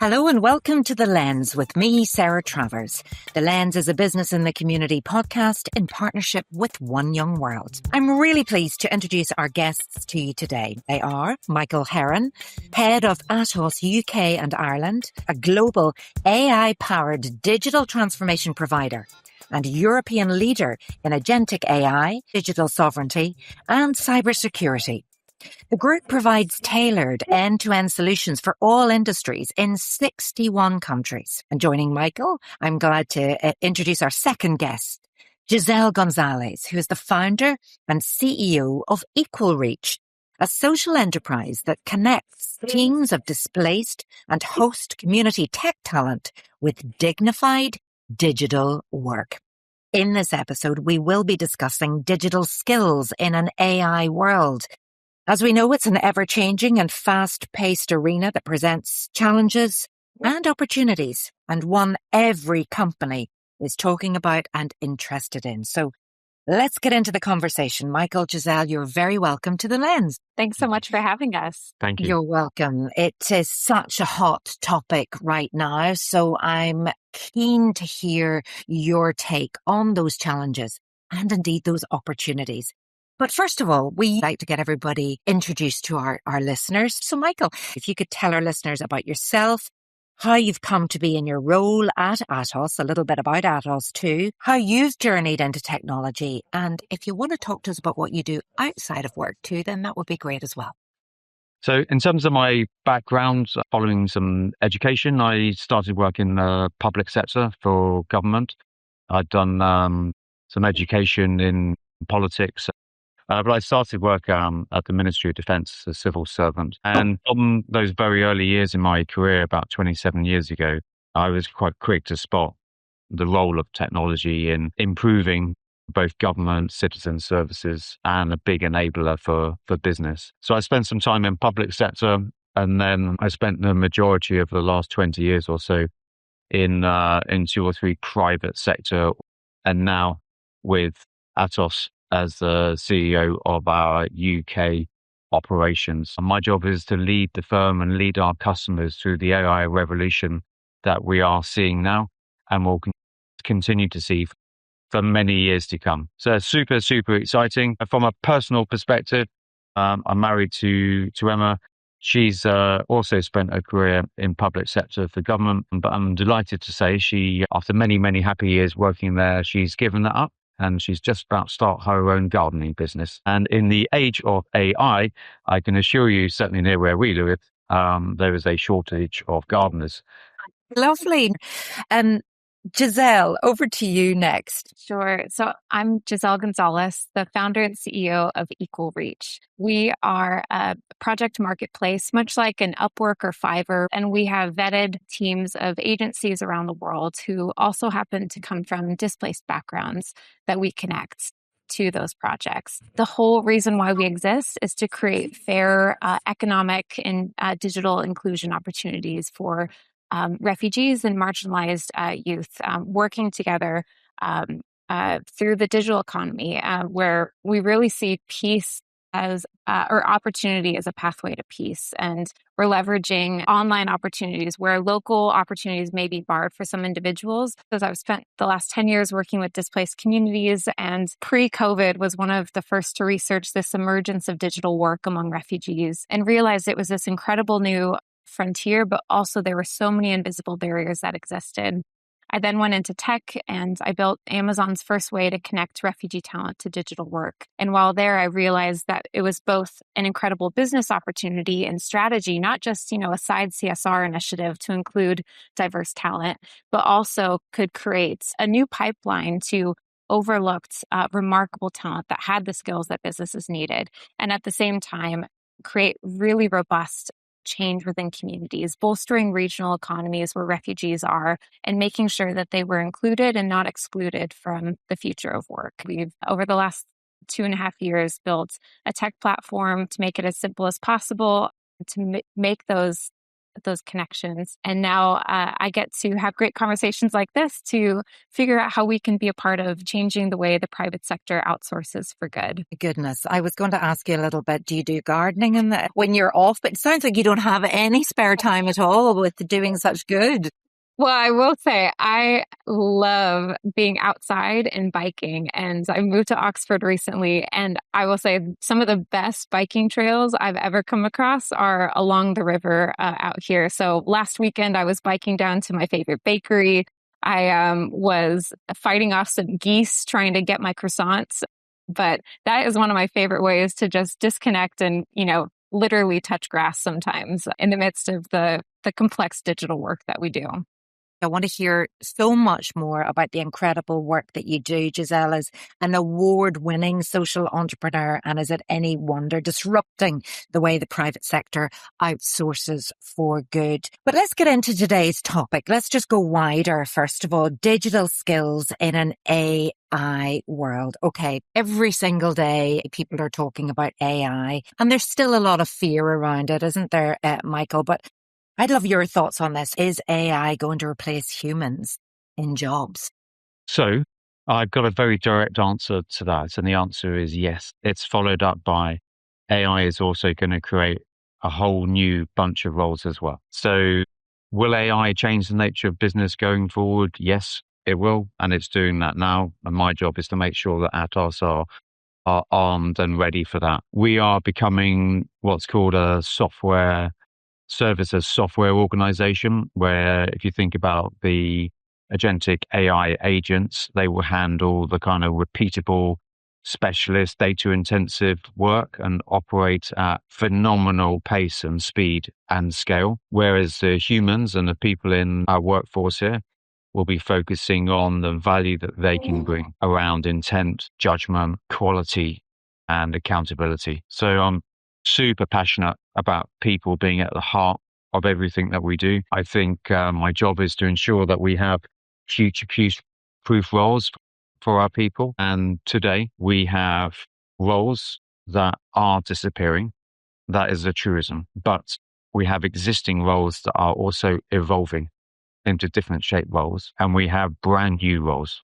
Hello and welcome to The Lens with me, Sarah Travers. The Lens is a business in the community podcast in partnership with One Young World. I'm really pleased to introduce our guests to you today. They are Michael Herron, head of Atos UK and Ireland, a global AI-powered digital transformation provider and European leader in agentic AI, digital sovereignty and cybersecurity. The group provides tailored end-to-end solutions for all industries in 61 countries. And joining Michael, I'm glad to introduce our second guest, Giselle Gonzales, who is the founder and CEO of EqualReach, a social enterprise that connects teams of displaced and host community tech talent with dignified digital work. In this episode, we will be discussing digital skills in an AI world. As we know, it's an ever-changing and fast-paced arena that presents challenges and opportunities, and one every company is talking about and interested in. So let's get into the conversation. Michael, Giselle, you're very welcome to The Lens. Thanks so much for having us. Thank you. You're welcome. It is such a hot topic right now, so I'm keen to hear your take on those challenges and indeed those opportunities. But first of all, we like to get everybody introduced to our listeners. So Michael, if you could tell our listeners about yourself, how you've come to be in your role at Atos, a little bit about Atos too, how you've journeyed into technology, and if you want to talk to us about what you do outside of work too, then that would be great as well. So in terms of my background, following some education, I started working in the public sector for government. I'd done some education in politics. But I started work at the Ministry of Defence as a civil servant. And from those very early years in my career, about 27 years ago, I was quite quick to spot the role of technology in improving both government, citizen services, and a big enabler for business. So I spent some time in public sector, and then I spent the majority of the last 20 years or so in 2 or 3 private sector, and now with Atos as the CEO of our UK operations. And my job is to lead the firm and lead our customers through the AI revolution that we are seeing now and will continue to see for many years to come. So super, super exciting. From a personal perspective, I'm married to Emma. She's also spent a career in public sector for government, but I'm delighted to say she, after many, many happy years working there, she's given that up. And she's just about to start her own gardening business. And in the age of AI, I can assure you, certainly near where we live, there is a shortage of gardeners. Lovely. Giselle, over to you next. Sure. So I'm Giselle Gonzales, the founder and CEO of EqualReach. We are a project marketplace, much like an Upwork or Fiverr, and we have vetted teams of agencies around the world who also happen to come from displaced backgrounds that we connect to those projects. The whole reason why we exist is to create fair economic and digital inclusion opportunities for refugees and marginalized youth working together through the digital economy, where we really see peace as or opportunity as a pathway to peace. And we're leveraging online opportunities where local opportunities may be barred for some individuals. Because I've spent the last 10 years working with displaced communities, and pre-COVID was one of the first to research this emergence of digital work among refugees and realized it was this incredible new frontier, but also there were so many invisible barriers that existed. I then went into tech and I built Amazon's first way to connect refugee talent to digital work. And while there, I realized that it was both an incredible business opportunity and strategy, not just, a side CSR initiative to include diverse talent, but also could create a new pipeline to overlooked, remarkable talent that had the skills that businesses needed. And at the same time, create really robust change within communities, bolstering regional economies where refugees are, and making sure that they were included and not excluded from the future of work. We've, over the last 2.5 years, built a tech platform to make it as simple as possible, to make those those connections. And now I get to have great conversations like this to figure out how we can be a part of changing the way the private sector outsources for good. Goodness, I was going to ask you a little bit, do you do gardening when you're off? But it sounds like you don't have any spare time at all with doing such good. Well, I will say I love being outside and biking. And I moved to Oxford recently. And I will say some of the best biking trails I've ever come across are along the river out here. So last weekend, I was biking down to my favorite bakery. I was fighting off some geese trying to get my croissants. But that is one of my favorite ways to just disconnect and, literally touch grass sometimes in the midst of the complex digital work that we do. I want to hear so much more about the incredible work that you do. Giselle is an award-winning social entrepreneur, and is it any wonder disrupting the way the private sector outsources for good. But let's get into today's topic. Let's just go wider. First of all, digital skills in an AI world. Okay, every single day people are talking about AI, and there's still a lot of fear around it, isn't there, Michael? But I'd love your thoughts on this. Is AI going to replace humans in jobs? So I've got a very direct answer to that. And the answer is yes. It's followed up by AI is also going to create a whole new bunch of roles as well. So will AI change the nature of business going forward? Yes, it will. And it's doing that now. And my job is to make sure that Atos are armed and ready for that. We are becoming what's called a service as software organization, where if you think about the agentic AI agents, they will handle the kind of repeatable, specialist, data intensive work and operate at phenomenal pace and speed and scale. Whereas the humans and the people in our workforce here will be focusing on the value that they can bring around intent, judgment, quality, and accountability. So I'm super passionate about people being at the heart of everything that we do. I think my job is to ensure that we have future-proof roles for our people. And today we have roles that are disappearing. That is a truism. But we have existing roles that are also evolving into different shaped roles. And we have brand new roles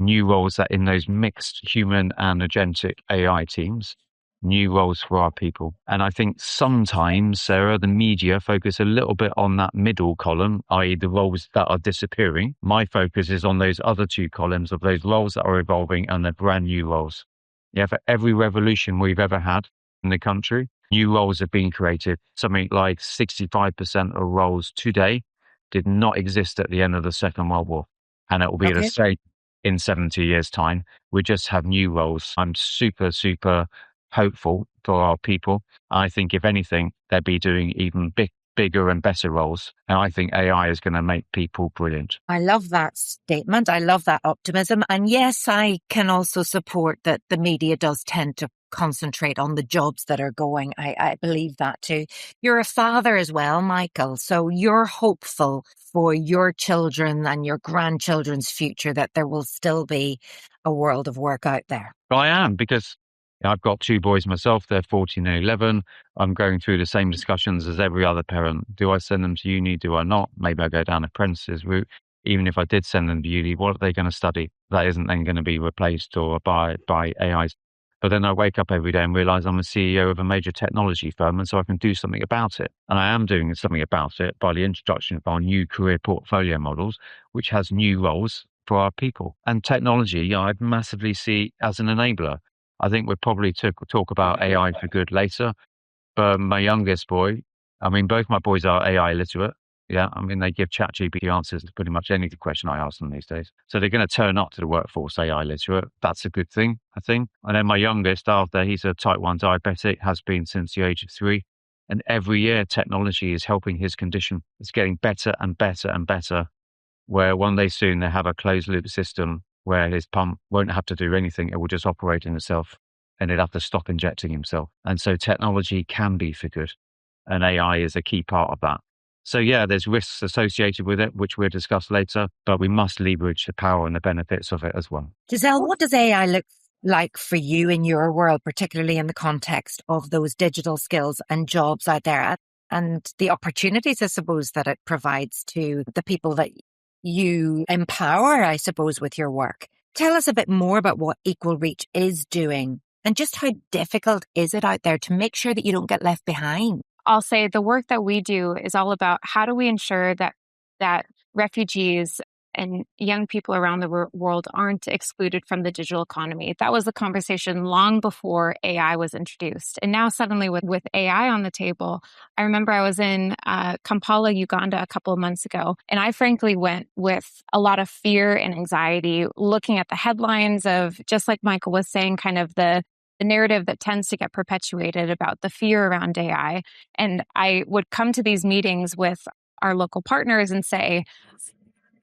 that in those mixed human and agentic AI teams, new roles for our people. And I think sometimes, Sarah, the media focus a little bit on that middle column, i.e. the roles that are disappearing. My focus is on those other two columns of those roles that are evolving and the brand new roles. Yeah, for every revolution we've ever had in the country, new roles have been created. Something like 65% of roles today did not exist at the end of the Second World War. And it will be the same in 70 years' time. We just have new roles. I'm super, super hopeful for our people. I think if anything, they'll be doing even bigger and better roles. And I think AI is going to make people brilliant. I love that statement. I love that optimism. And yes, I can also support that the media does tend to concentrate on the jobs that are going. I believe that too. You're a father as well, Michael. So you're hopeful for your children and your grandchildren's future that there will still be a world of work out there. I am, because I've got two boys myself. They're 14 and 11. I'm going through the same discussions as every other parent. Do I send them to uni? Do I not? Maybe I go down apprentices route. Even if I did send them to uni, what are they going to study? That isn't then going to be replaced or by AIs. But then I wake up every day and realize I'm a CEO of a major technology firm, and so I can do something about it. And I am doing something about it by the introduction of our new career portfolio models, which has new roles for our people. And technology, I'd massively see as an enabler. I think we'll probably talk about AI for good later. But my youngest boy, both my boys are AI literate. Yeah, they give ChatGPT answers to pretty much any question I ask them these days. So they're going to turn up to the workforce AI literate. That's a good thing, I think. And then my youngest, he's a type 1 diabetic, has been since the age of 3. And every year technology is helping his condition. It's getting better and better and better, where one day soon they have a closed loop system where his pump won't have to do anything. It will just operate in itself, and he'll have to stop injecting himself. And so technology can be for good, and AI is a key part of that. So yeah, there's risks associated with it, which we'll discuss later, but we must leverage the power and the benefits of it as well. Giselle, what does AI look like for you in your world, particularly in the context of those digital skills and jobs out there? and the opportunities, I suppose, that it provides to the people that you empower, I suppose, with your work. Tell us a bit more about what EqualReach is doing and just how difficult is it out there to make sure that you don't get left behind? I'll say the work that we do is all about how do we ensure that refugees and young people around the world aren't excluded from the digital economy. That was the conversation long before AI was introduced. And now suddenly with AI on the table, I remember I was in Kampala, Uganda a couple of months ago, and I frankly went with a lot of fear and anxiety, looking at the headlines of, just like Michael was saying, kind of the narrative that tends to get perpetuated about the fear around AI. And I would come to these meetings with our local partners and say,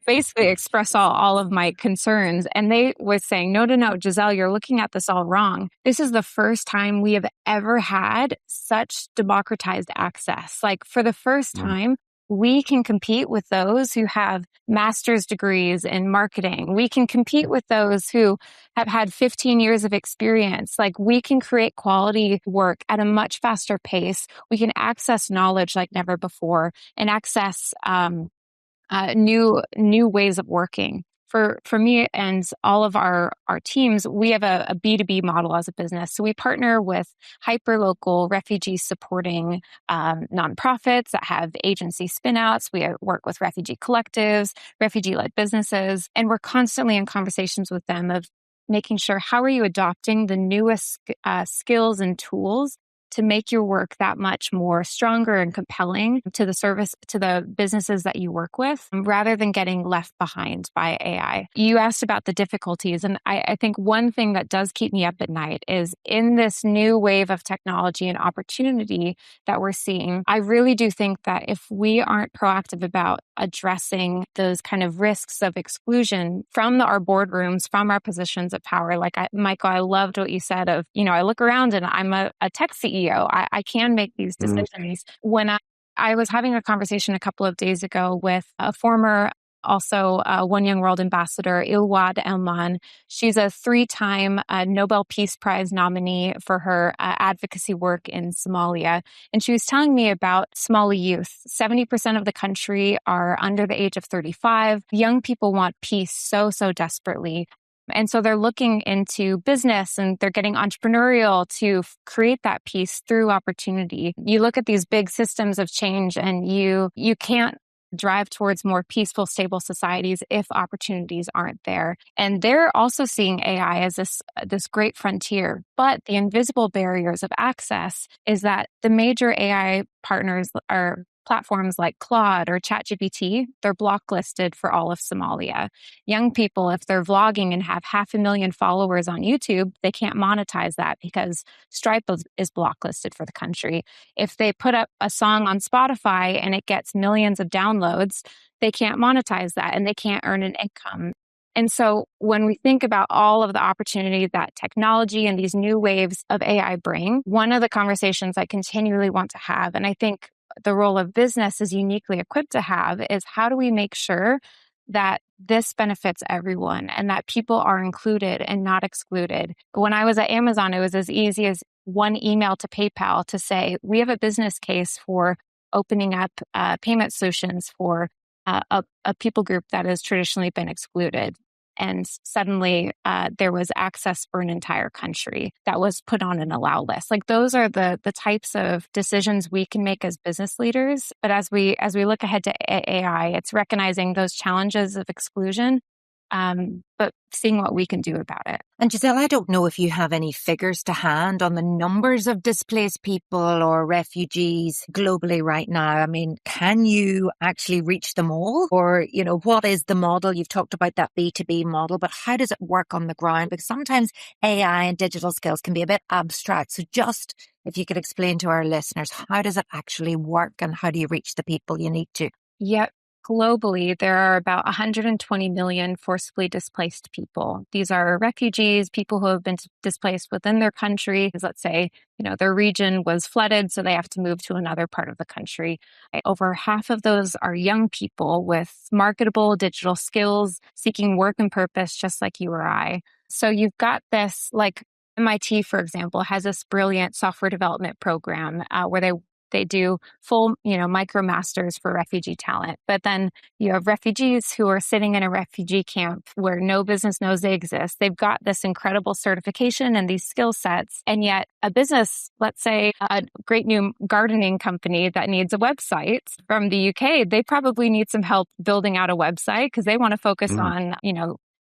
basically express all of my concerns. And they were saying, no, Giselle, you're looking at this all wrong. This is the first time we have ever had such democratized access. Like, for the first time, we can compete with those who have master's degrees in marketing. We can compete with those who have had 15 years of experience. Like, we can create quality work at a much faster pace. We can access knowledge like never before and access new ways of working. For me and all of our teams, we have a B2B model as a business. So we partner with hyper-local refugee supporting nonprofits that have agency spinouts. We work with refugee collectives, refugee-led businesses, and we're constantly in conversations with them of making sure, how are you adopting the newest skills and tools to make your work that much more stronger and compelling to the businesses that you work with, rather than getting left behind by AI. You asked about the difficulties, and I think one thing that does keep me up at night is, in this new wave of technology and opportunity that we're seeing, I really do think that if we aren't proactive about addressing those kind of risks of exclusion from our boardrooms, from our positions of power, like Michael, I loved what you said of, I look around and I'm a tech CEO. I can make these decisions. When I was having a conversation a couple of days ago with a former, also One Young World ambassador, Ilwad Elman. She's a 3-time Nobel Peace Prize nominee for her advocacy work in Somalia. And she was telling me about Somali youth. 70% of the country are under the age of 35. Young people want peace so desperately. And so they're looking into business and they're getting entrepreneurial to create that peace through opportunity. You look at these big systems of change and you can't drive towards more peaceful, stable societies if opportunities aren't there. And they're also seeing AI as this great frontier. But the invisible barriers of access is that the major AI partners are platforms like Claude or ChatGPT. They're blocklisted for all of Somalia. Young people, if they're vlogging and have 500,000 followers on YouTube, they can't monetize that because Stripe is blocklisted for the country. If they put up a song on Spotify and it gets millions of downloads, they can't monetize that and they can't earn an income. And so when we think about all of the opportunity that technology and these new waves of AI bring, one of the conversations I continually want to have, and I think the role of business is uniquely equipped to have, is how do we make sure that this benefits everyone and that people are included and not excluded. When I was at Amazon, it was as easy as one email to PayPal to say, we have a business case for opening up payment solutions for a people group that has traditionally been excluded. And suddenly there was access for an entire country that was put on an allow list. Like, those are the types of decisions we can make as business leaders. But as we look ahead to AI, it's recognizing those challenges of exclusion, but seeing what we can do about it. And Giselle, I don't know if you have any figures to hand on the numbers of displaced people or refugees globally right now. I mean, can you actually reach them all? Or, what is the model? You've talked about that B2B model, but how does it work on the ground? Because sometimes AI and digital skills can be a bit abstract. So just if you could explain to our listeners, how does it actually work and how do you reach the people you need to? Yep. Globally, there are about 120 million forcibly displaced people. These are refugees, people who have been displaced within their country. Let's say, their region was flooded, so they have to move to another part of the country. Over half of those are young people with marketable digital skills, seeking work and purpose, just like you or I. So you've got this, like MIT, for example, has this brilliant software development program where they They do full, MicroMasters for refugee talent. But then you have refugees who are sitting in a refugee camp where no business knows they exist. They've got this incredible certification and these skill sets. And yet a business, let's say a great new gardening company that needs a website from the UK, they probably need some help building out a website because they want to focus on,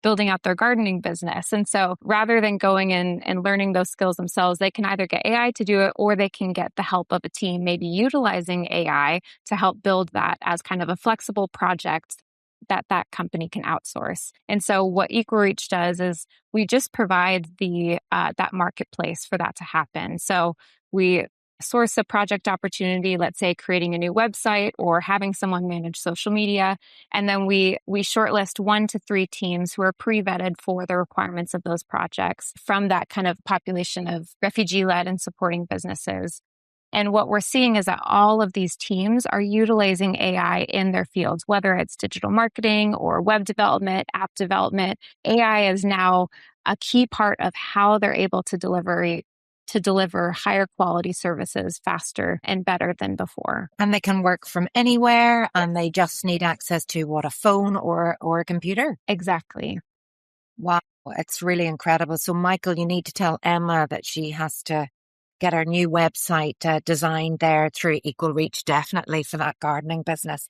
building out their gardening business. And so rather than going in and learning those skills themselves, they can either get AI to do it or they can get the help of a team, maybe utilizing AI to help build that as kind of a flexible project that company can outsource. And so what EqualReach does is we just provide the that marketplace for that to happen. So we source a project opportunity, let's say creating a new website or having someone manage social media. And then we shortlist 1 to 3 teams who are pre-vetted for the requirements of those projects from that kind of population of refugee-led and supporting businesses. And what we're seeing is that all of these teams are utilizing AI in their fields, whether it's digital marketing or web development, app development. AI is now a key part of how they're able to deliver higher quality services faster and better than before. And they can work from anywhere and they just need access to a phone or a computer. Exactly. Wow, it's really incredible. So Michael, you need to tell Emma that she has to get our new website designed there through EqualReach, definitely for that gardening business.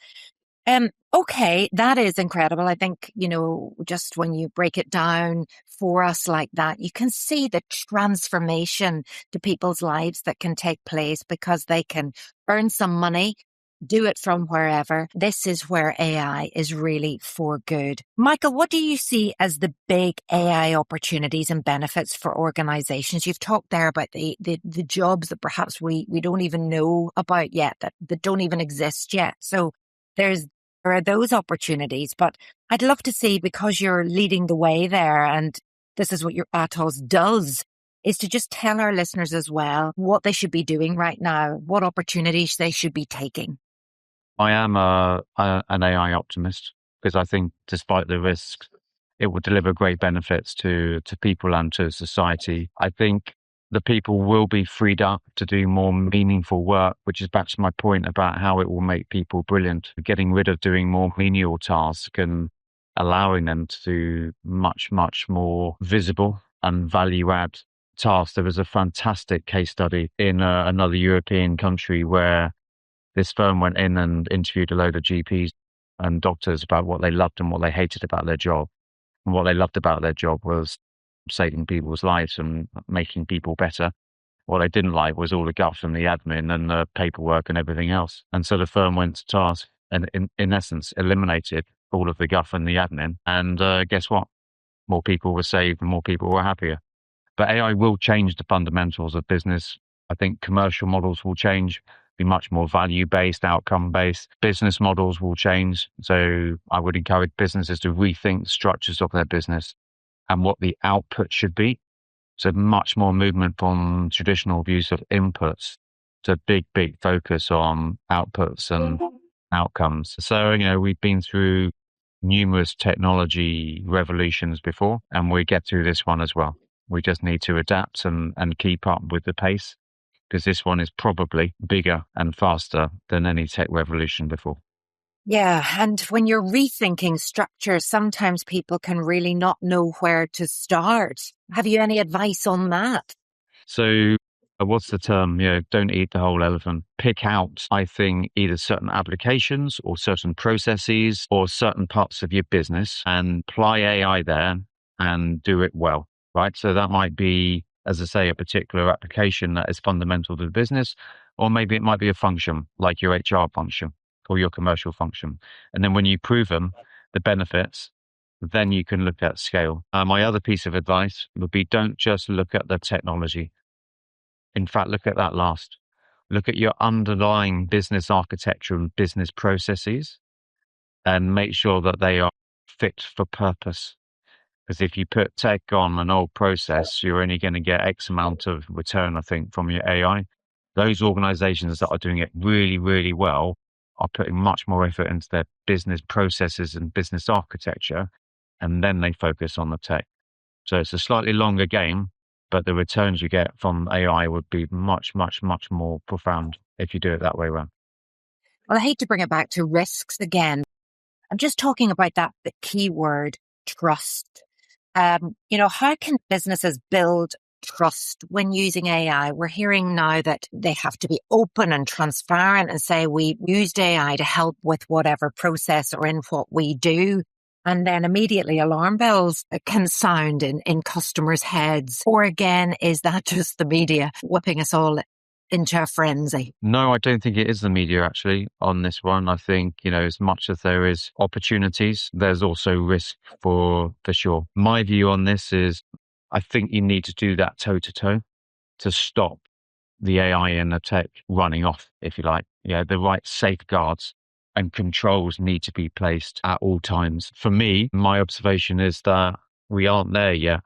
Okay, that is incredible. I think, just when you break it down for us like that, you can see the transformation to people's lives that can take place because they can earn some money, do it from wherever. This is where AI is really for good. Michael, what do you see as the big AI opportunities and benefits for organizations? You've talked there about the jobs that perhaps we don't even know about yet, that don't even exist yet. So there are those opportunities, but I'd love to see, because you're leading the way there, and this is what your Atos does, is to just tell our listeners as well what they should be doing right now, what opportunities they should be taking. I am an AI optimist because I think despite the risks, it will deliver great benefits to people and to society. I think the people will be freed up to do more meaningful work, which is back to my point about how it will make people brilliant, getting rid of doing more menial tasks and allowing them to do much, much more visible and value-add tasks. There was a fantastic case study in another European country where this firm went in and interviewed a load of GPs and doctors about what they loved and what they hated about their job. And what they loved about their job was saving people's lives and making people better. What they didn't like was all the guff and the admin and the paperwork and everything else. And so the firm went to task and in essence eliminated all of the guff and the admin. And guess what? More people were saved and more people were happier. But AI will change the fundamentals of business. I think commercial models will change, be much more value-based, outcome-based. Business models will change. So I would encourage businesses to rethink the structures of their business and what the output should be. So much more movement from traditional views of inputs to big focus on outputs and outcomes. So, we've been through numerous technology revolutions before, and we get through this one as well. We just need to adapt and keep up with the pace, because this one is probably bigger and faster than any tech revolution before. Yeah, and when you're rethinking structure, sometimes people can really not know where to start. Have you any advice on that? So what's the term? Don't eat the whole elephant. Pick out, I think, either certain applications or certain processes or certain parts of your business and apply AI there and do it well, right? So that might be, as I say, a particular application that is fundamental to the business, or maybe it might be a function like your HR function or your commercial function. And then when you prove them, the benefits, then you can look at scale. My other piece of advice would be, don't just look at the technology. In fact, look at that last. Look at your underlying business architecture and business processes and make sure that they are fit for purpose. Because if you put tech on an old process, you're only going to get X amount of return, I think, from your AI. Those organizations that are doing it really, really well are putting much more effort into their business processes and business architecture, and then they focus on the tech. So it's a slightly longer game, but the returns you get from AI would be much, much, much more profound. if you do it that way around. Well, I hate to bring it back to risks again. I'm just talking about the key word, trust. How can businesses build trust when using AI? We're hearing now that they have to be open and transparent and say we used AI to help with whatever process or in what we do. And then immediately alarm bells can sound in customers' heads. Or again, is that just the media whipping us all into a frenzy? No, I don't think it is the media actually on this one. I think, as much as there is opportunities, there's also risk for sure. My view on this is I think you need to do that toe to toe to stop the AI and the tech running off, if you like. The right safeguards and controls need to be placed at all times. For me, my observation is that we aren't there yet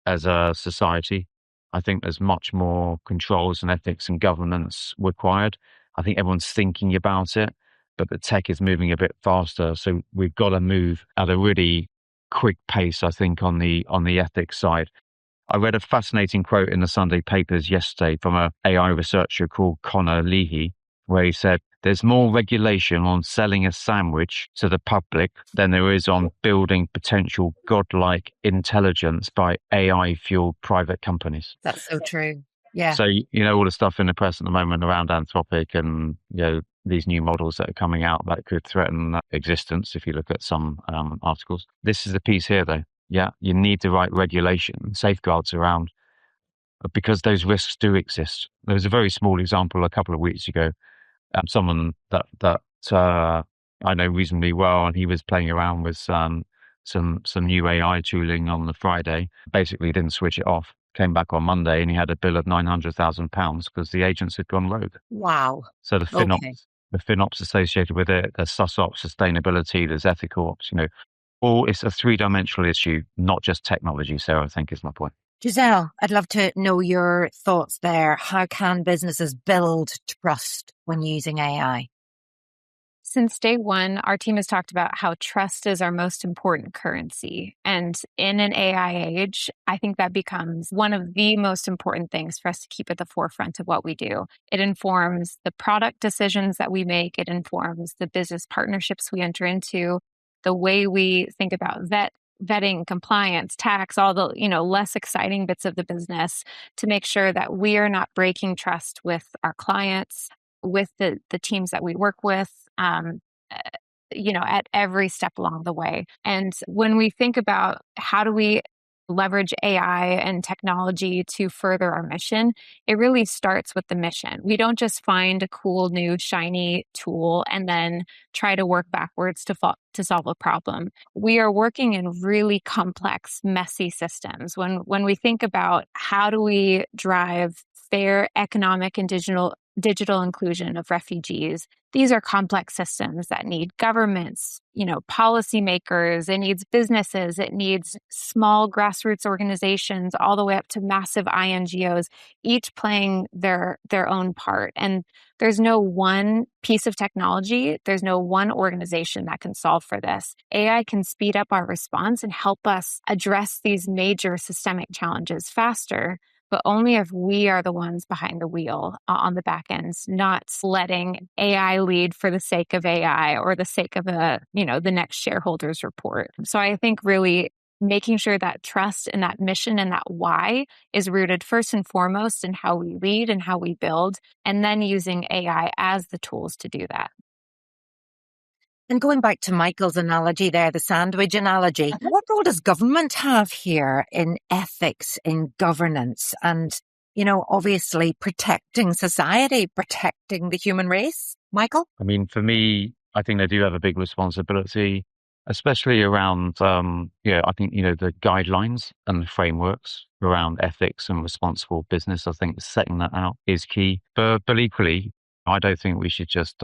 as a society. I think there's much more controls and ethics and governance required. I think everyone's thinking about it, but the tech is moving a bit faster. So we've got to move at a really quick pace, I think, on the ethics side. I read a fascinating quote in the Sunday papers yesterday from an AI researcher called Connor Leahy, where he said, there's more regulation on selling a sandwich to the public than there is on building potential godlike intelligence by AI-fueled private companies. That's so true. Yeah. So, all the stuff in the press at the moment around Anthropic and, these new models that are coming out that could threaten existence, if you look at some articles. This is the piece here, though. Yeah, you need the right regulation, safeguards around, because those risks do exist. There was a very small example a couple of weeks ago. Someone that I know reasonably well, and he was playing around with some new AI tooling on the Friday. Basically, didn't switch it off. Came back on Monday, and he had a bill of £900,000 because the agents had gone rogue. Wow. So the FinOps associated with it, there's SusOps, sustainability, there's ethical ops. It's a three-dimensional issue, not just technology. Sarah, I think is my point. Giselle, I'd love to know your thoughts there. How can businesses build trust when using AI? Since day one, our team has talked about how trust is our most important currency. And in an AI age, I think that becomes one of the most important things for us to keep at the forefront of what we do. It informs the product decisions that we make. It informs the business partnerships we enter into, the way we think about vetting, compliance, tax, all the, less exciting bits of the business, to make sure that we are not breaking trust with our clients, with the teams that we work with, at every step along the way. And when we think about how do we leverage AI and technology to further our mission, it really starts with the mission. We don't just find a cool, new, shiny tool and then try to work backwards to solve a problem. We are working in really complex, messy systems. When we think about how do we drive fair economic and digital inclusion of refugees, these are complex systems that need governments, policymakers, it needs businesses, it needs small grassroots organizations, all the way up to massive INGOs, each playing their own part. And there's no one piece of technology, there's no one organization that can solve for this. AI can speed up our response and help us address these major systemic challenges faster, but only if we are the ones behind the wheel on the back end, not letting AI lead for the sake of AI or the sake of the next shareholders report. So I think really making sure that trust and that mission and that why is rooted first and foremost in how we lead and how we build, and then using AI as the tools to do that. And going back to Michael's analogy there, the sandwich analogy, what role does government have here in ethics, in governance, and, obviously protecting society, protecting the human race? Michael? I mean, for me, I think they do have a big responsibility, especially around, I think, the guidelines and the frameworks around ethics and responsible business. I think setting that out is key. But equally, I don't think we should just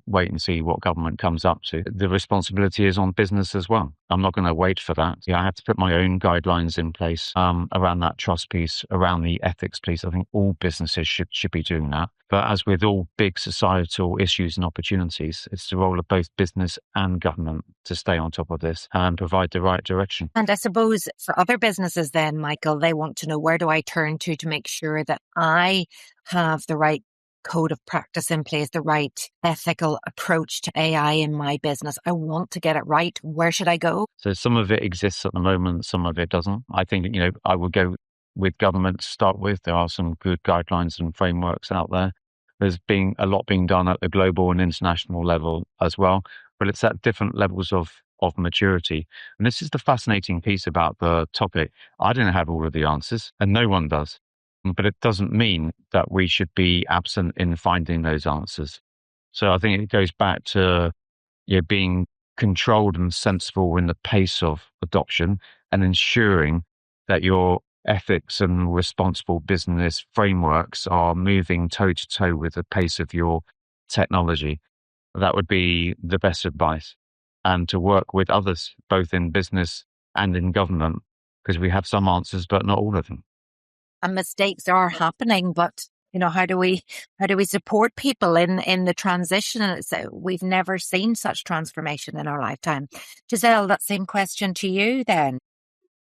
wait and see what government comes up to. The responsibility is on business as well. I'm not going to wait for that. I have to put my own guidelines in place around that trust piece, around the ethics piece. I think all businesses should be doing that. But as with all big societal issues and opportunities, it's the role of both business and government to stay on top of this and provide the right direction. And I suppose for other businesses then, Michael, they want to know, where do I turn to make sure that I have the right code of practice in place, the right ethical approach to AI in my business? I want to get it right. Where should I go? So some of it exists at the moment, some of it doesn't. I think, I would go with government to start with. There are some good guidelines and frameworks out there. There's been a lot being done at the global and international level as well, but it's at different levels of maturity. And this is the fascinating piece about the topic. I don't have all of the answers, and no one does. But it doesn't mean that we should be absent in finding those answers. So I think it goes back to being controlled and sensible in the pace of adoption and ensuring that your ethics and responsible business frameworks are moving toe to toe with the pace of your technology. That would be the best advice. And to work with others, both in business and in government, because we have some answers, but not all of them. And mistakes are happening, but how do we support people in the transition? And we've never seen such transformation in our lifetime. Giselle, that same question to you then.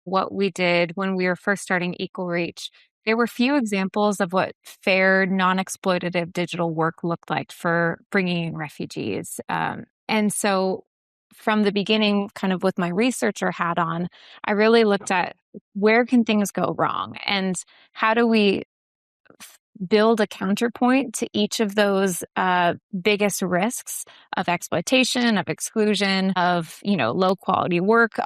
What we did when we were first starting EqualReach, there were few examples of what fair, non-exploitative digital work looked like for bringing in refugees. And so from the beginning, kind of with my researcher hat on, I really looked at where can things go wrong and how do we build a counterpoint to each of those biggest risks of exploitation, of exclusion, of low quality work,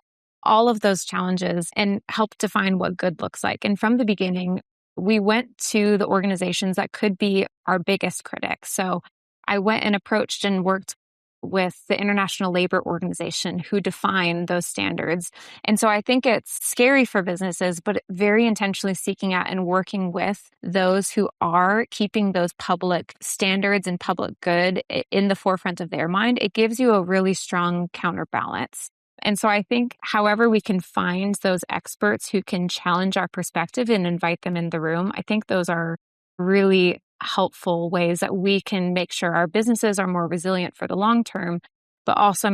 all of those challenges, and help define what good looks like. And from the beginning, we went to the organizations that could be our biggest critics. So I went and approached and worked with the International Labor Organization, who define those standards. And so I think it's scary for businesses, but very intentionally seeking out and working with those who are keeping those public standards and public good in the forefront of their mind. It gives you a really strong counterbalance. And so I think however we can find those experts who can challenge our perspective and invite them in the room, I think those are really helpful ways that we can make sure our businesses are more resilient for the long term, but also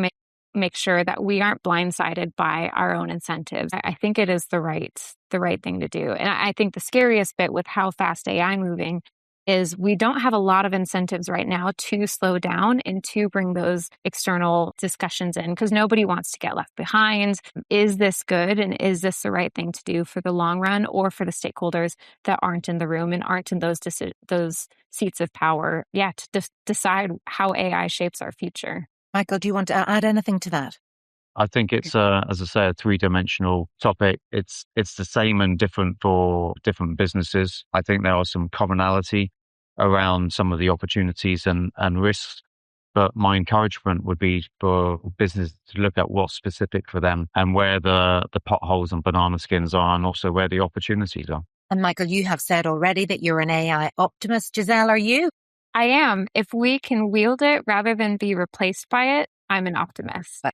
make sure that we aren't blindsided by our own incentives. I think it is the right thing to do. And I think the scariest bit with how fast AI moving is we don't have a lot of incentives right now to slow down and to bring those external discussions in because nobody wants to get left behind. Is this good? And is this the right thing to do for the long run or for the stakeholders that aren't in the room and aren't in those seats of power yet to decide how AI shapes our future? Michael, do you want to add anything to that? I think it's, as I say, a three-dimensional topic. It's the same and different for different businesses. I think there are some commonality around some of the opportunities and risks, but my encouragement would be for business to look at what's specific for them and where the potholes and banana skins are and also where the opportunities are. And Michael, you have said already that you're an AI optimist. Giselle, are you? I am. If we can wield it rather than be replaced by it, I'm an optimist.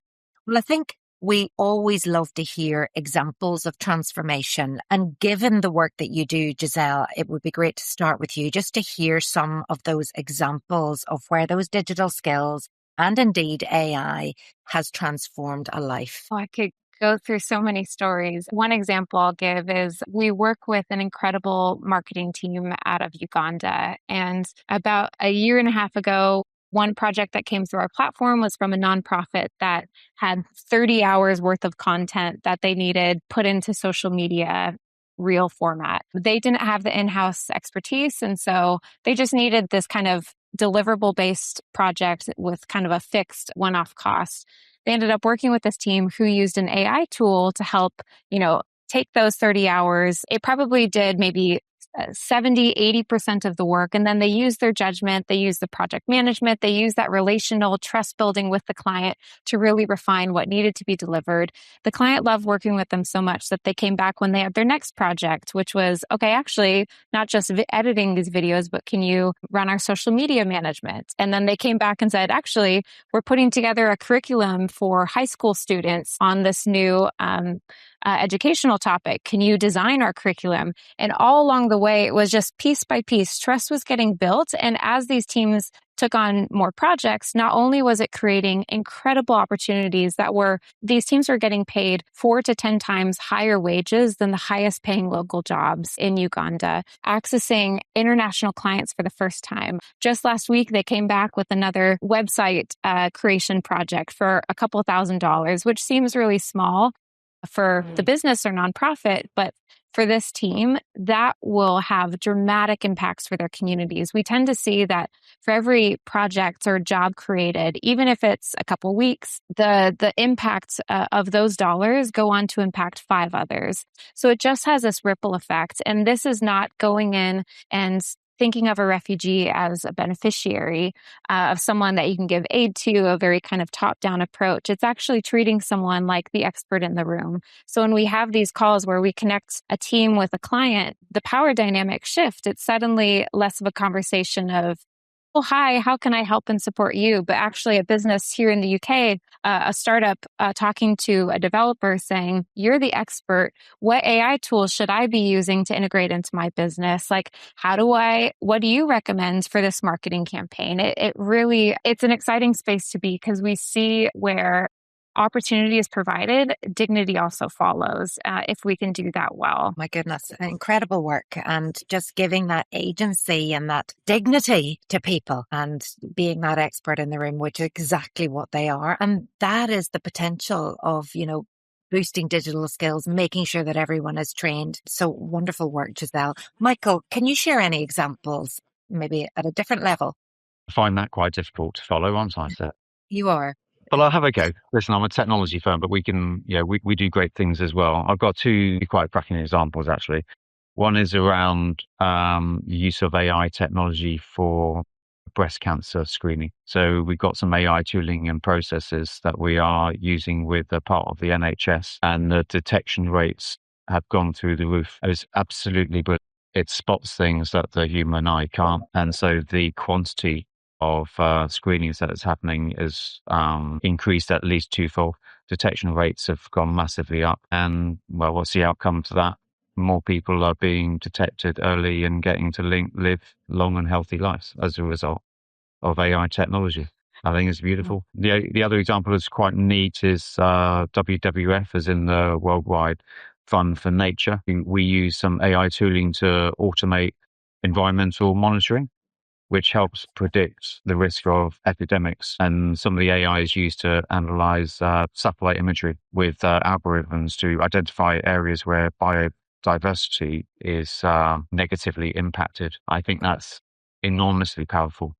Well, I think we always love to hear examples of transformation. And given the work that you do, Giselle, it would be great to start with you just to hear some of those examples of where those digital skills and indeed AI has transformed a life. I could go through so many stories. One example I'll give is we work with an incredible marketing team out of Uganda. And about a year and a half ago, one project that came through our platform was from a nonprofit that had 30 hours worth of content that they needed put into social media reel format. They didn't have the in-house expertise, and so they just needed this kind of deliverable-based project with kind of a fixed one-off cost. They ended up working with this team who used an AI tool to help, take those 30 hours. It probably did maybe 70, 80% of the work. And then they use their judgment, they use the project management, they use that relational trust building with the client to really refine what needed to be delivered. The client loved working with them so much that they came back when they had their next project, which was, okay, actually not just editing these videos, but can you run our social media management? And then they came back and said, actually, we're putting together a curriculum for high school students on this new educational topic? Can you design our curriculum? And all along the way, it was just piece by piece, trust was getting built. And as these teams took on more projects, not only was it creating incredible opportunities these teams were getting paid 4 to 10 times higher wages than the highest paying local jobs in Uganda, accessing international clients for the first time. Just last week, they came back with another website creation project for a couple $1,000s, which seems really small for the business or nonprofit, but for this team, that will have dramatic impacts for their communities. We tend to see that for every project or job created, even if it's a couple weeks, the impact of those dollars go on to impact 5 others. So it just has this ripple effect. And this is not going in and thinking of a refugee as a beneficiary of someone that you can give aid to, a very kind of top-down approach. It's actually treating someone like the expert in the room. So when we have these calls where we connect a team with a client, the power dynamic shift. It's suddenly less of a conversation of, oh, hi, how can I help and support you? But actually a business here in the UK, a startup talking to a developer saying, you're the expert. What AI tools should I be using to integrate into my business? Like, what do you recommend for this marketing campaign? It's an exciting space to be because we see where opportunity is provided, dignity also follows if we can do that well. My goodness, incredible work, and just giving that agency and that dignity to people and being that expert in the room, which is exactly what they are. And that is the potential of, boosting digital skills, making sure that everyone is trained. So wonderful work, Giselle. Michael, can you share any examples, maybe at a different level? I find that quite difficult to follow, aren't I, Seth? You are. Well, I'll have a go. Listen, I'm a technology firm, but we do great things as well. I've got 2 quite cracking examples, actually. One is around the use of AI technology for breast cancer screening. So we've got some AI tooling and processes that we are using with a part of the NHS, and the detection rates have gone through the roof. It's absolutely brilliant. It spots things that the human eye can't. And so the quantity of screenings that is happening is increased at least 2-fold. Detection rates have gone massively up. And well, what's the outcome to that? More people are being detected early and getting to live long and healthy lives as a result of AI technology. I think it's beautiful. The other example that's quite neat is WWF, as in the Worldwide Fund for Nature. We use some AI tooling to automate environmental monitoring, which helps predict the risk of epidemics. And some of the AI is used to analyze satellite imagery with algorithms to identify areas where biodiversity is negatively impacted. I think that's enormously powerful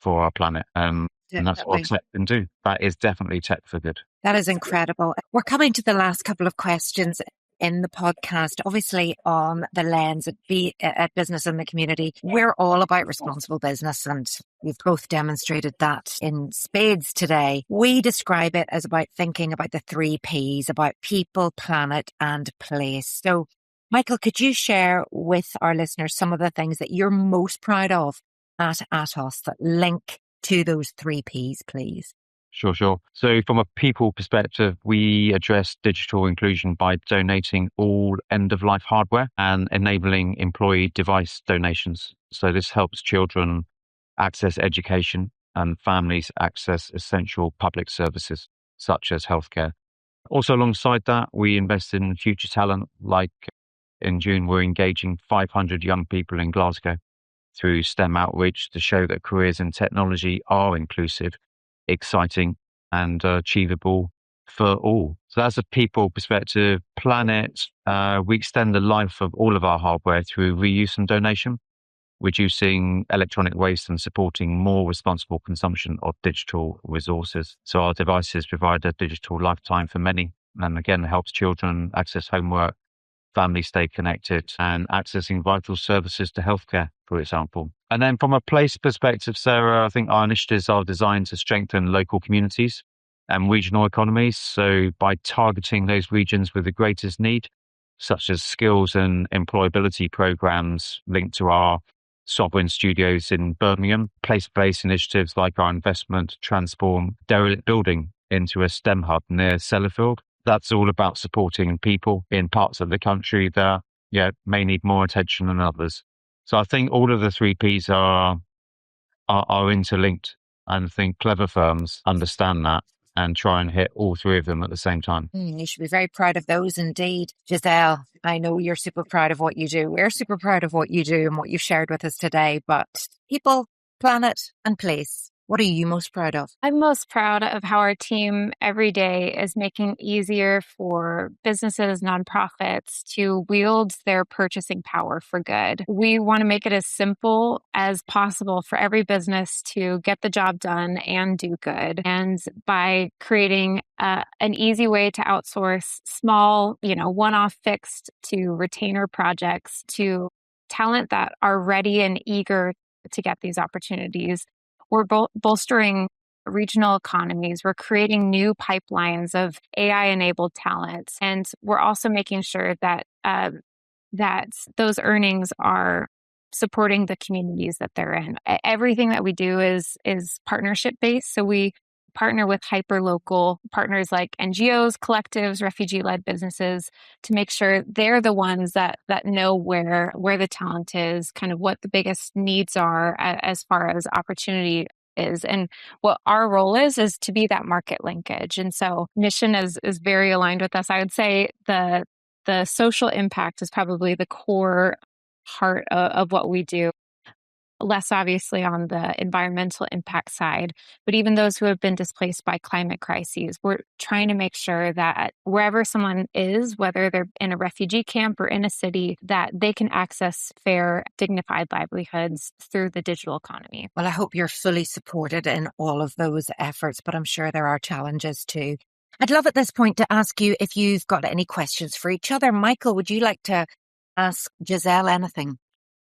for our planet. And that's what tech can do. That is definitely tech for good. That is incredible. We're coming to the last couple of questions in the podcast, obviously on the lens at business in the community. We're all about responsible business, and we've both demonstrated that in spades today. We describe it as about thinking about the 3 Ps, about people, planet, and place. So, Michael, could you share with our listeners some of the things that you're most proud of at Atos that link to those 3 Ps, please? Sure. So from a people perspective, we address digital inclusion by donating all end-of-life hardware and enabling employee device donations. So this helps children access education and families access essential public services, such as healthcare. Also, alongside that, we invest in future talent. Like in June, we're engaging 500 young people in Glasgow through STEM outreach to show that careers in technology are inclusive, exciting, and achievable for all. So that's a people perspective. Planet, we extend the life of all of our hardware through reuse and donation, reducing electronic waste and supporting more responsible consumption of digital resources. So our devices provide a digital lifetime for many, and again, helps children access homework, families stay connected, and accessing vital services to healthcare, for example. And then from a place perspective, Sarah, I think our initiatives are designed to strengthen local communities and regional economies. So by targeting those regions with the greatest need, such as skills and employability programs linked to our sovereign studios in Birmingham, place-based initiatives like our investment to transform derelict building into a STEM hub near Sellafield. that's all about supporting people in parts of the country that may need more attention than others. So I think all of the three Ps are interlinked, and I think clever firms understand that and try and hit all three of them at the same time. You should be very proud of those indeed. Giselle, I know you're super proud of what you do. We're super proud of what you do and what you've shared with us today. But people, planet and place, what are you most proud of? I'm most proud of how our team every day is making it easier for businesses, nonprofits to wield their purchasing power for good. We want to make it as simple as possible for every business to get the job done and do good. And by creating an easy way to outsource small, one-off fixed to retainer projects to talent that are ready and eager to get these opportunities. We're bolstering regional economies. We're creating new pipelines of AI-enabled talent. And we're also making sure that that those earnings are supporting the communities that they're in. Everything that we do is partnership-based. So we partner with hyper-local partners like NGOs, collectives, refugee-led businesses to make sure they're the ones that know where the talent is, kind of what the biggest needs are as far as opportunity is. And what our role is to be that market linkage. And so mission is very aligned with us. I would say the social impact is probably the core heart of what we do. Less obviously on the environmental impact side, but even those who have been displaced by climate crises, we're trying to make sure that wherever someone is, whether they're in a refugee camp or in a city, that they can access fair, dignified livelihoods through the digital economy. Well, I hope you're fully supported in all of those efforts, but I'm sure there are challenges too. I'd love at this point to ask you if you've got any questions for each other. Michael, would you like to ask Giselle anything?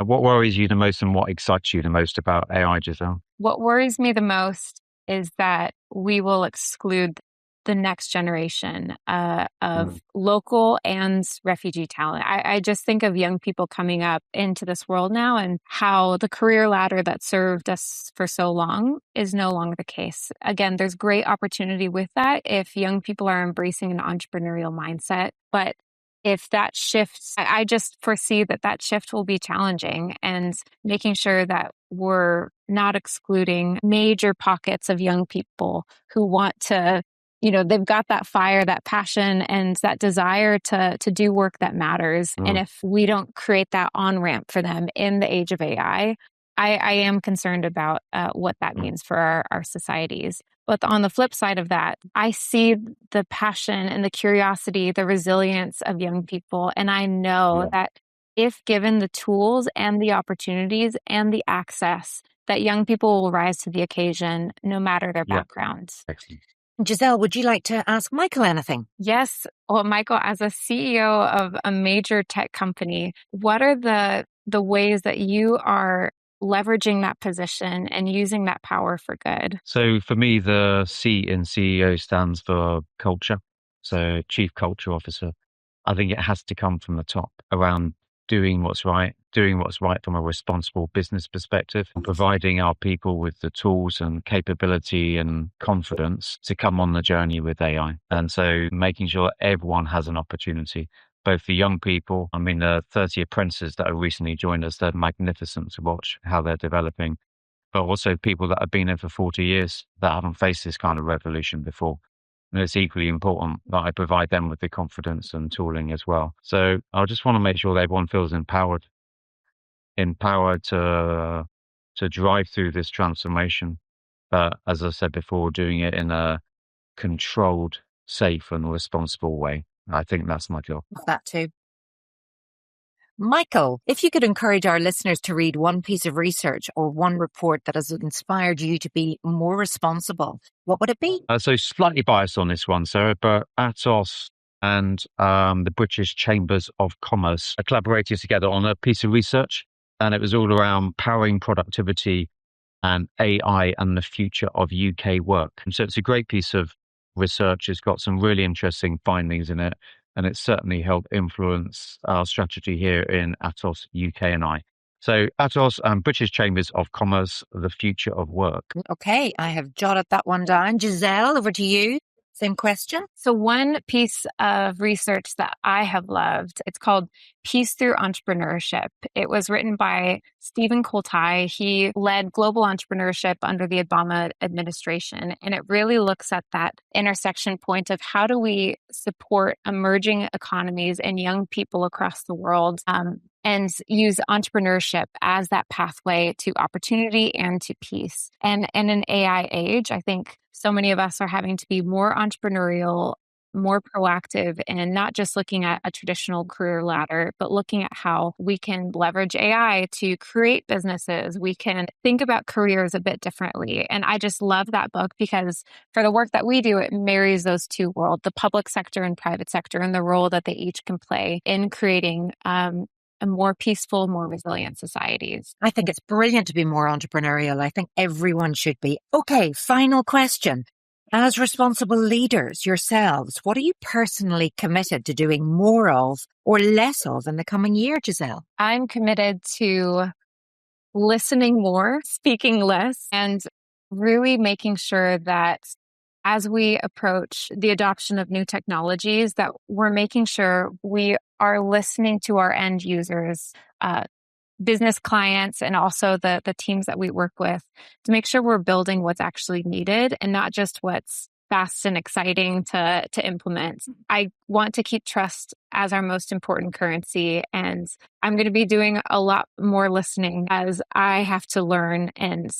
What worries you the most and what excites you the most about AI, Giselle? What worries me the most is that we will exclude the next generation of local and refugee talent. I just think of young people coming up into this world now and how the career ladder that served us for so long is no longer the case. Again, there's great opportunity with that if young people are embracing an entrepreneurial mindset, but if that shifts, I just foresee that shift will be challenging, and making sure that we're not excluding major pockets of young people who want to, they've got that fire, that passion, and that desire to do work that matters. And if we don't create that on-ramp for them in the age of AI, I am concerned about what that means for our societies. But on the flip side of that, I see the passion and the curiosity, the resilience of young people. And I know that if given the tools and the opportunities and the access, that young people will rise to the occasion, no matter their backgrounds. Excellent. Giselle, would you like to ask Michael anything? Yes. Well, Michael, as a CEO of a major tech company, what are the ways that you are leveraging that position and using that power for good? So for me, the C in CEO stands for culture. So Chief Culture Officer. I think it has to come from the top around doing what's right from a responsible business perspective, and providing our people with the tools and capability and confidence to come on the journey with AI. And so making sure everyone has an opportunity, both the young people, the 30 apprentices that have recently joined us, they're magnificent to watch how they're developing, but also people that have been here for 40 years that haven't faced this kind of revolution before. And it's equally important that I provide them with the confidence and tooling as well. So I just want to make sure that everyone feels empowered to drive through this transformation. But as I said before, doing it in a controlled, safe and responsible way. I think that's my job. That too. Michael, if you could encourage our listeners to read one piece of research or one report that has inspired you to be more responsible, what would it be? So slightly biased on this one, Sarah, but Atos and the British Chambers of Commerce collaborated together on a piece of research, and it was all around powering productivity and AI and the future of UK work. And so it's a great piece of research. It's got some really interesting findings in it, and it's certainly helped influence our strategy here in Atos UK&I. So Atos and British Chambers of Commerce, the future of work. Okay, I have jotted that one down. Giselle, over to you. Same question. So one piece of research that I have loved, it's called Peace Through Entrepreneurship. It was written by Stephen Coltai. He led global entrepreneurship under the Obama administration. And it really looks at that intersection point of how do we support emerging economies and young people across the world, and use entrepreneurship as that pathway to opportunity and to peace. And in an AI age, I think so many of us are having to be more entrepreneurial, more proactive, and not just looking at a traditional career ladder, but looking at how we can leverage AI to create businesses. We can think about careers a bit differently. And I just love that book because for the work that we do, it marries those two worlds, the public sector and private sector, and the role that they each can play in creating a more peaceful, more resilient societies. I think it's brilliant to be more entrepreneurial. I think everyone should be. Okay, final question. As responsible leaders yourselves, what are you personally committed to doing more of or less of in the coming year, Giselle? I'm committed to listening more, speaking less, and really making sure that as we approach the adoption of new technologies, that we're making sure we are listening to our end users, business clients, and also the teams that we work with to make sure we're building what's actually needed and not just what's fast and exciting to implement. I want to keep trust as our most important currency, and I'm going to be doing a lot more listening as I have to learn and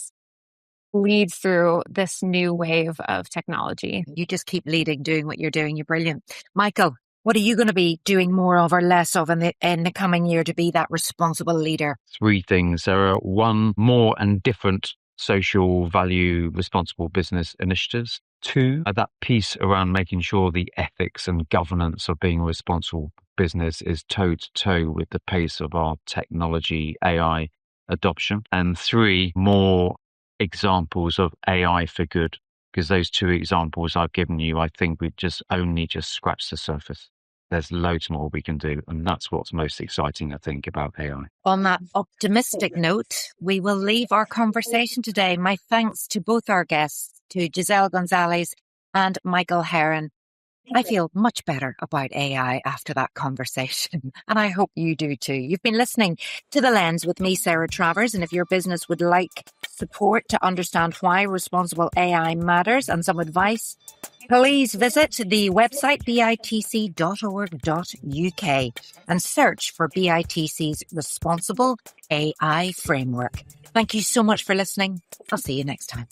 lead through this new wave of technology. You just keep leading, doing what you're doing. You're brilliant. Michael, what are you going to be doing more of or less of in the coming year to be that responsible leader? 3 things, Sarah. 1, more and different social value responsible business initiatives. 2, that piece around making sure the ethics and governance of being a responsible business is toe to toe with the pace of our technology AI adoption. And 3, more examples of AI for good, because those 2 examples I've given you, I think we've only just scratched the surface. There's loads more we can do, and that's what's most exciting, I think, about AI. On that optimistic note, we will leave our conversation today. My thanks to both our guests, to Giselle Gonzales and Michael Herron. I feel much better about AI after that conversation, and I hope you do too. You've been listening to The Lens with me, Sarah Travers, and if your business would like support to understand why responsible AI matters and some advice, please visit the website bitc.org.uk and search for BITC's Responsible AI Framework. Thank you so much for listening. I'll see you next time.